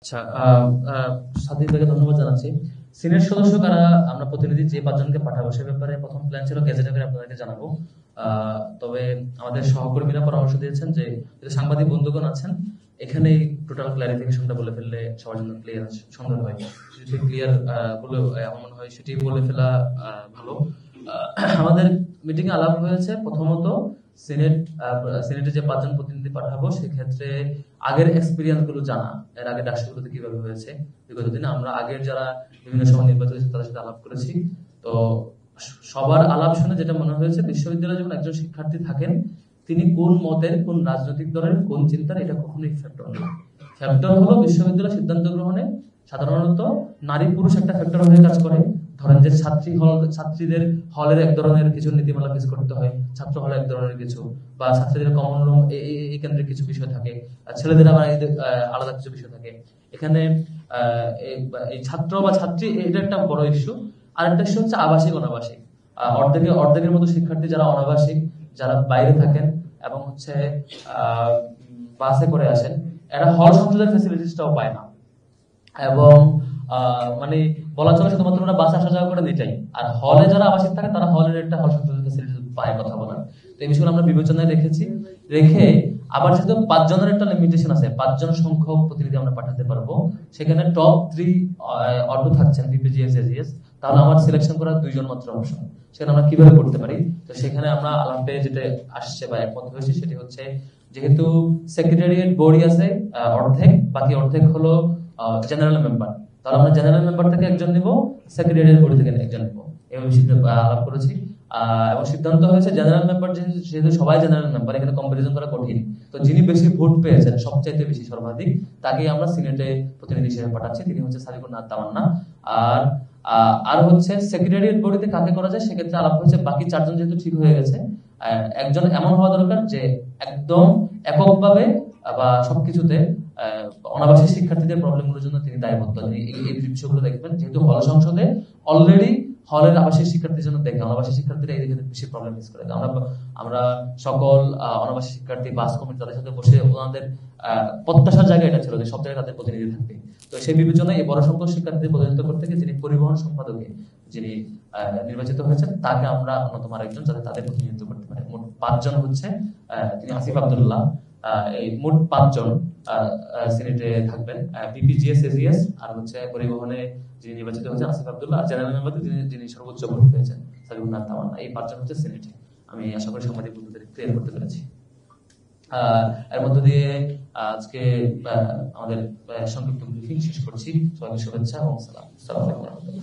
আচ্ছা, স্বাধীন থেকে ধন্যবাদ জানাচ্ছি। সিনেট সদস্য কারা, আমরা প্রতিনিধি যে পাঁচজনকে পাঠাবো সে ব্যাপারে প্রথম প্ল্যান ছিল গেজেট করে আপনাদেরকে জানাবো। তবে আমাদের সহকর্মীরা পরামর্শ দিয়েছেন যে যদি সাংবাদিক বন্ধুগণ আছেন এখানে টোটাল ক্লারিফিকেশনটা বলে ফেললে সবার জন্য ক্লিয়ার আছে, সুন্দর হয়। যদি ক্লিয়ার বলে আমার মনে হয় সেটি বলে ফেলা ভালো। আমাদের মিটিং এ আলাপ হয়েছে প্রথমত সিনেট সিনেটে যে পাঁচজন প্রতিনিধি পাঠাবো সেক্ষেত্রে আগের এক্সপিরিয়েন্স গুলো জানা, এর আগে রাষ্ট্রগুলোতে কিভাবে হয়েছে বিগত দিনে আমরা আগের যারা বিভিন্ন সময় নির্বাচিত হয়েছে তাদের সাথে আলাপ করেছি। তো সবার আলাপ শুনে যেটা মনে হয়েছে বিশ্ববিদ্যালয়ে যখন একজন শিক্ষার্থী থাকেন তিনি কোন মতের, কোন রাজনৈতিক দলের, কোন চিন্তার, এটা কখনোই ফ্যাক্টর না। ফ্যাক্টর হলো বিশ্ববিদ্যালয় সিদ্ধান্ত গ্রহণে সাধারণত নারী পুরুষ একটা ফ্যাক্টর হয়ে কাজ করে। ধরেন যে ছাত্রীদের হলের এক ধরনের কিছু নীতিমালা ফেস করতে হয়, ছাত্র হলে এক ধরনের কিছু, বা ছাত্রীদের কমন রুম এই কেন্দ্রে কিছু বিষয় থাকে, ছেলেদের আবার আলাদা কিছু বিষয় থাকে। এখানে এই ছাত্র বা ছাত্রী এটা একটা বড় ইস্যু। আরেকটা ইস্যু হচ্ছে আবাসিক অনাবাসিক। অর্ধেকের মতো শিক্ষার্থী যারা অনাবাসিক, যারা বাইরে থাকেন এবং হচ্ছে বাসে করে আসেন, এরা হল সংসদের ফেসিলিটিসটাও পায় না। এবং মানে বলা চলে শুধুমাত্র ওরা বাসে আসা যাওয়া করে এটাই। আর হলে যারা আবাসিক থাকে তারা হলের একটা হল সংসদের ফেসিলিটি পায় কথা বলার। তো এই বিষয়গুলো আমরা বিবেচনায় রেখেছি। রেখে আবার যেহেতু পাঁচজনের একটা লিমিটেশন আছে, পাঁচজন সংখ্যক প্রতিনিধি আমরা পাঠাতে পারবো, সেখানে টপ 3 অটো থাকছেন বিপিজিএস এজিএস, তাহলে আমার সিলেকশন করার 2 জন মাত্র অপশন। সেখানে আমরা কিভাবে করতে পারি? তো সেখানে আমরা আলাপে যেটা আসছে বা একমত হয়েছে সেটি হচ্ছে যেহেতু সেক্রেটারিয়েট বডি আছে অর্ধেক, বাকি অর্ধেক হলো জেনারেল মেম্বার, তাহলে আমরা জেনারেল মেম্বার থেকে একজন নিব, সেক্রেটারিয়েট বডি থেকে একজন নিব, এভাবে আলাপ করেছি। এবং সিদ্ধান্ত হয়েছে জেনারেল মেম্বার যেহেতু সবাই জেনারেল মেম্বার, এখানে কম্পারিজন করা কঠিন, তো যিনি বেশি ভোট পেয়েছেন সবচাইতে বেশি সর্বাধিক তাকে আমরা সিনেটে প্রতিনিধি হিসেবে পাঠাচ্ছি, তিনি হচ্ছে সারিকুন নাথ তামান্না। আর আর হচ্ছে সেক্রেটারিয়েট বডিতে কাকে করা যায় সেক্ষেত্রে আলাপ হয়েছে বাকি 4 জন যেহেতু ঠিক হয়ে গেছে, একজন এমন হওয়া দরকার যে একদম এককভাবে বা সবকিছুতে অনাবাসী শিক্ষার্থীদের প্রবলেমগুলোর জন্য তিনি দায়বদ্ধ। এই বিষয়গুলো দেখবেন, যেহেতু হল সংসদে অলরেডি হলের আবাসিক শিক্ষার্থীর জন্য দেখে অনাবাসী শিক্ষার্থীরা এই দিকে বেশি প্রবলেম ফেস করে। আমরা সকল অনাবাসী শিক্ষার্থী বাস কমিটি তাদের সাথে বসে ওনাদের প্রত্যাশার জায়গা এটা ছিল যে সব জায়গায় তাদের প্রতিনিধি থাকবে। তো সেই বিবেচনায় এই বড় সংখ্যক শিক্ষার্থীদের প্রতিনিধিত্ব করতে গিয়ে যিনি পরিবহন সম্পাদকে যিনি নির্বাচিত হয়েছেন তাকে আমরা অন্যতম আরেকজন যাতে তাদের প্রতিনিধিত্ব করতে পারে। মোট 5 জন হচ্ছে, তিনি আসিফ আব্দুল্লাহ। এই মোট 5 জন সিনেটে থাকবেন, বিপিজিএস এজিএস আর হচ্ছে পরিবহনে যিনি নির্বাচিত হয়েছেন আসিফ আব্দুল্লাহ, আর জেনারেল মেম্বার যিনি সর্বোচ্চ ভোট পেয়েছেন সারিকুন নাথ তামান্না। এই 5 জন হচ্ছে সিনেটে। আমি আশা করি সাংবাদিক বন্ধুদের ক্লিয়ার করতে পেরেছি। এর মধ্য দিয়ে আজকে আমাদের সংক্ষিপ্ত ব্রিফিং শেষ করছি। সবাইকে শুভেচ্ছা এবং সালাম। আসসালামু আলাইকুম।